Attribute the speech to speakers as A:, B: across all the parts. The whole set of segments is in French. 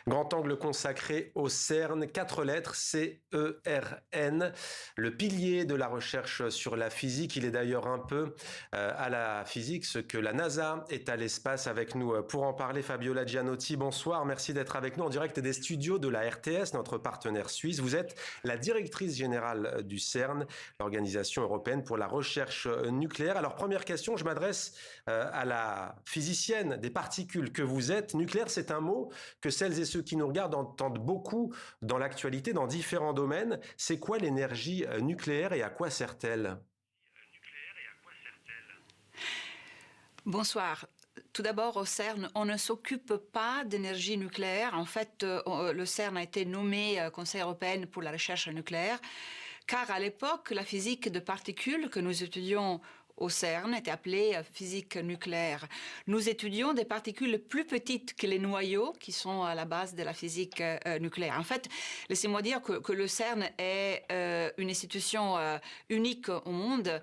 A: Grand angle consacré au CERN, 4 lettres, C-E-R-N, le pilier de la recherche sur la physique. Il est d'ailleurs un peu à la physique ce que la NASA est à l'espace. Avec nous pour en parler, Fabiola Gianotti, bonsoir, merci d'être avec nous en direct des studios de la RTS, notre partenaire suisse. Vous êtes la directrice générale du CERN, l'Organisation européenne pour la recherche nucléaire. Alors première question, je m'adresse à la physicienne des particules que vous êtes. Nucléaire, c'est un mot que celles et ceux qui nous regardent entendent beaucoup dans l'actualité, dans différents domaines. C'est quoi l'énergie nucléaire et à quoi sert-elle?
B: Bonsoir. Tout d'abord, au CERN, on ne s'occupe pas d'énergie nucléaire. En fait, le CERN a été nommé Conseil européen pour la recherche nucléaire, car à l'époque, la physique de particules que nous étudions au CERN était appelée physique nucléaire. Nous étudions des particules plus petites que les noyaux qui sont à la base de la physique nucléaire. En fait, laissez-moi dire que le CERN est une institution unique au monde.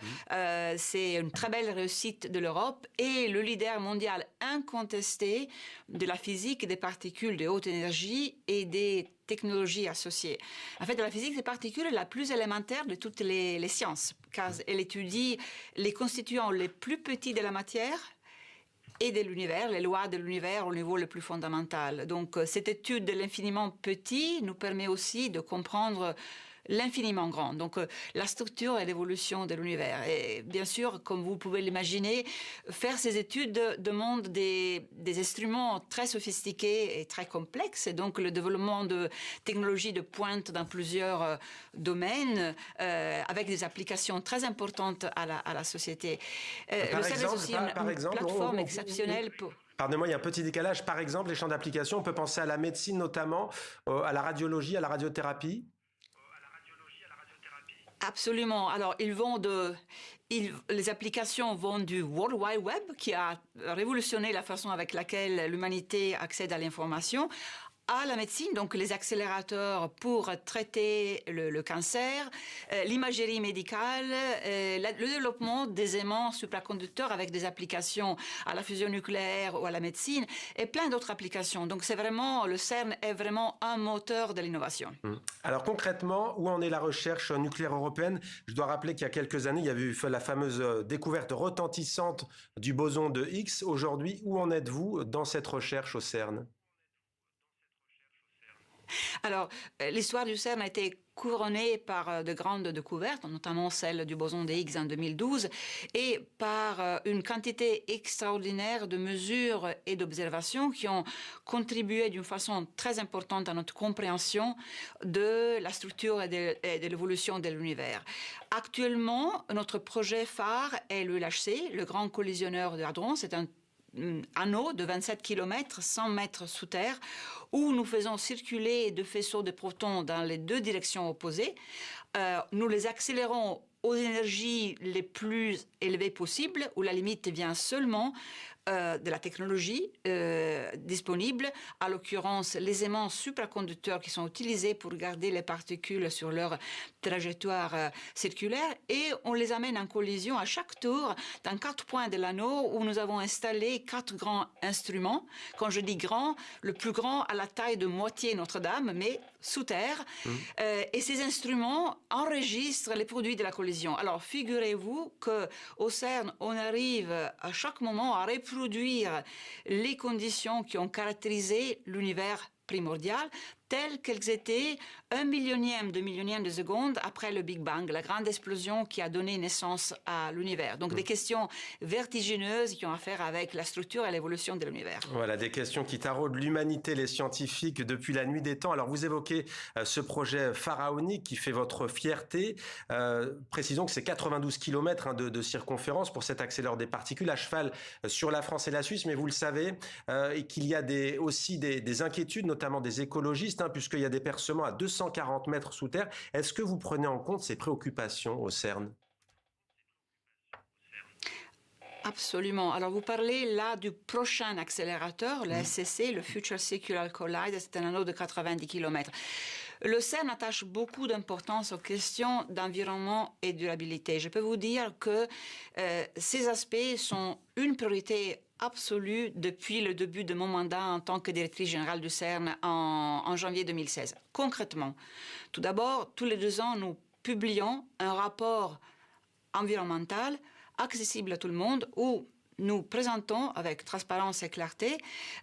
B: C'est une très belle réussite de l'Europe et le leader mondial incontesté de la physique des particules de haute énergie et des technologies associées. En fait, la physique des particules est la plus élémentaire de toutes les sciences, car elle étudie les constituants les plus petits de la matière et de l'univers, les lois de l'univers au niveau le plus fondamental. Donc, cette étude de l'infiniment petit nous permet aussi de comprendre l'infiniment grand. Donc, la structure et l'évolution de l'univers. Et bien sûr, comme vous pouvez l'imaginer, faire ces études demande des instruments très sophistiqués et très complexes. Et donc, le développement de technologies de pointe dans plusieurs domaines, avec des applications très importantes à la société.
A: Par exemple,
B: aussi une plateforme exceptionnelle pour...
A: Pardonnez-moi, il y a un petit décalage. Par exemple, les champs d'application, on peut penser à la médecine notamment, à la radiologie, à la radiothérapie.
B: Absolument. Alors, les applications vont du World Wide Web, qui a révolutionné la façon avec laquelle l'humanité accède à l'information, à la médecine, donc les accélérateurs pour traiter le cancer, l'imagerie médicale, le développement des aimants supraconducteurs avec des applications à la fusion nucléaire ou à la médecine, et plein d'autres applications. Donc c'est vraiment, le CERN est vraiment un moteur de l'innovation.
A: Alors concrètement, où en est la recherche nucléaire européenne? Je dois rappeler qu'il y a quelques années, il y avait eu la fameuse découverte retentissante du boson de Higgs. Aujourd'hui, où en êtes-vous dans cette recherche au CERN?
B: Alors, l'histoire du CERN a été couronnée par de grandes découvertes, notamment celle du boson de Higgs en 2012, et par une quantité extraordinaire de mesures et d'observations qui ont contribué d'une façon très importante à notre compréhension de la structure et de l'évolution de l'univers. Actuellement, notre projet phare est le LHC, le Grand Collisionneur de Hadron. C'est un anneau de 27 km, 100 mètres sous terre, où nous faisons circuler de faisceaux de protons dans les deux directions opposées. Nous les accélérons aux énergies les plus élevées possibles, où la limite vient seulement de la technologie disponible, à l'occurrence les aimants supraconducteurs qui sont utilisés pour garder les particules sur leur trajectoire circulaire, et on les amène en collision à chaque tour dans 4 points de l'anneau où nous avons installé 4 grands instruments. Quand je dis grand, le plus grand à la taille de moitié Notre-Dame, mais sous terre. Et ces instruments enregistrent les produits de la collision. Alors, figurez-vous qu'au CERN, on arrive à chaque moment à reproduire les conditions qui ont caractérisé l'univers primordial, telles qu'elles étaient 1/1000 de millionième de seconde après le Big Bang, la grande explosion qui a donné naissance à l'univers. Donc des questions vertigineuses qui ont à faire avec la structure et l'évolution de l'univers.
A: Voilà, des questions qui taraudent l'humanité, les scientifiques, depuis la nuit des temps. Alors vous évoquez ce projet pharaonique qui fait votre fierté. Précisons que c'est 92 km de circonférence pour cet accélérateur des particules à cheval sur la France et la Suisse, mais vous le savez, et qu'il y a aussi des inquiétudes, notamment des écologistes, puisqu'il y a des percements à 240 mètres sous terre. Est-ce que vous prenez en compte ces préoccupations au CERN?
B: Absolument. Alors, vous parlez là du prochain accélérateur, le SCC, le Future Circular Collider, c'est un anneau de 90 km. Le CERN attache beaucoup d'importance aux questions d'environnement et de durabilité. Je peux vous dire que ces aspects sont une priorité absolue depuis le début de mon mandat en tant que directrice générale du CERN en janvier 2016. Concrètement, tout d'abord, tous les 2 ans, nous publions un rapport environnemental accessible à tout le monde où nous présentons avec transparence et clarté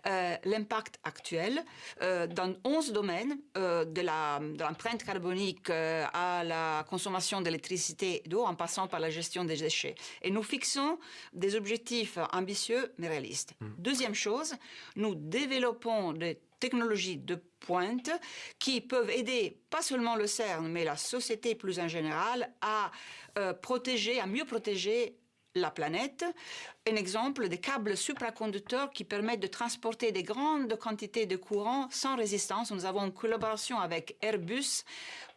B: l'impact actuel dans 11 domaines, de l'empreinte carbonique à la consommation d'électricité et d'eau, en passant par la gestion des déchets. Et nous fixons des objectifs ambitieux mais réalistes. Deuxième chose, nous développons des technologies de pointe qui peuvent aider pas seulement le CERN, mais la société plus en général à mieux protéger la planète. Un exemple, des câbles supraconducteurs qui permettent de transporter des grandes quantités de courant sans résistance. Nous avons une collaboration avec Airbus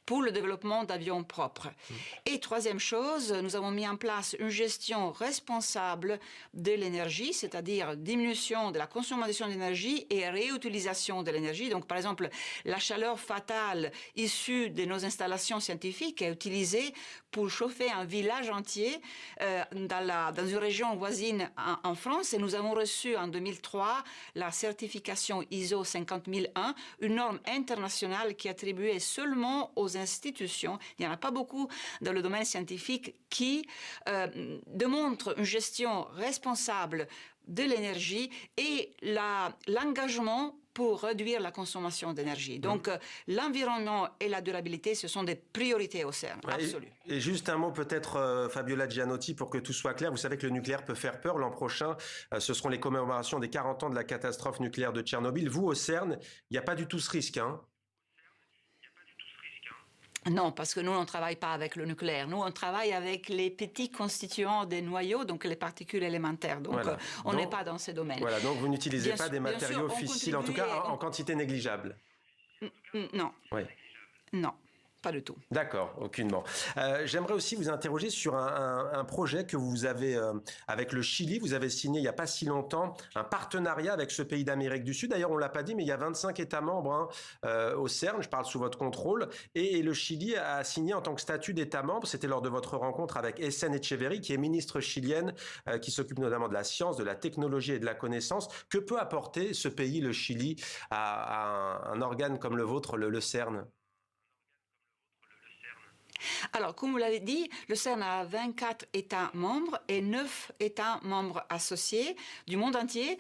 B: pour le développement d'avions propres. Et troisième chose, nous avons mis en place une gestion responsable de l'énergie, c'est-à-dire diminution de la consommation d'énergie et réutilisation de l'énergie. Donc, par exemple, la chaleur fatale issue de nos installations scientifiques est utilisée pour chauffer un village entier dans une région voisine en France. Et nous avons reçu en 2003 la certification ISO 50001, une norme internationale qui est attribuée seulement aux institutions. Il n'y en a pas beaucoup dans le domaine scientifique qui démontrent une gestion responsable de l'énergie et l'engagement pour réduire la consommation d'énergie. Donc, l'environnement et la durabilité, ce sont des priorités au CERN, absolues.
A: Et juste un mot peut-être, Fabiola Gianotti, pour que tout soit clair. Vous savez que le nucléaire peut faire peur. L'an prochain, ce seront les commémorations des 40 ans de la catastrophe nucléaire de Tchernobyl. Vous, au CERN, il n'y a pas du tout ce risque, hein?
B: Non, parce que nous, on ne travaille pas avec le nucléaire. Nous, on travaille avec les petits constituants des noyaux, donc les particules élémentaires. Donc, voilà. On n'est pas dans ces domaines.
A: Voilà, donc vous n'utilisez pas des matériaux fissiles, en tout cas en quantité négligeable.
B: Non.
A: Oui.
B: Non. Pas du tout.
A: D'accord, aucunement. J'aimerais aussi vous interroger sur un projet que vous avez avec le Chili. Vous avez signé il n'y a pas si longtemps un partenariat avec ce pays d'Amérique du Sud. D'ailleurs, on ne l'a pas dit, mais il y a 25 États membres au CERN, je parle sous votre contrôle. Et le Chili a signé en tant que statut d'État membre, c'était lors de votre rencontre avec Essène Etcheverry, qui est ministre chilienne, qui s'occupe notamment de la science, de la technologie et de la connaissance. Que peut apporter ce pays, le Chili, à un organe comme le vôtre, le CERN ?
B: Alors, comme vous l'avez dit, le CERN a 24 États membres et 9 États membres associés du monde entier,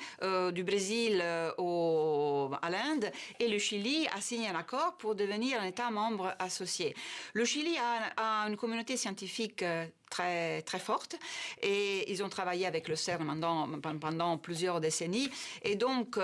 B: du Brésil à l'Inde, et le Chili a signé un accord pour devenir un État membre associé. Le Chili a une communauté scientifique très, très forte et ils ont travaillé avec le CERN pendant plusieurs décennies. Et donc,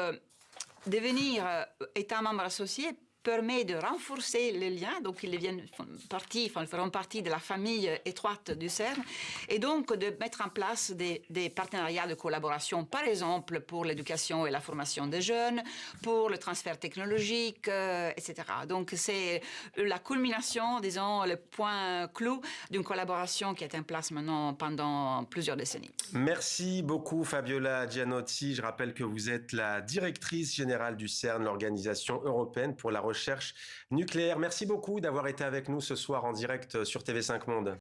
B: devenir État membre associé permet de renforcer les liens, donc ils feront partie de la famille étroite du CERN, et donc de mettre en place des partenariats de collaboration, par exemple pour l'éducation et la formation des jeunes, pour le transfert technologique, etc. Donc c'est la culmination, disons, le point clou d'une collaboration qui est en place maintenant pendant plusieurs décennies.
A: Merci beaucoup Fabiola Gianotti. Je rappelle que vous êtes la directrice générale du CERN, l'Organisation européenne pour la recherche nucléaire. Merci beaucoup d'avoir été avec nous ce soir en direct sur TV5 Monde.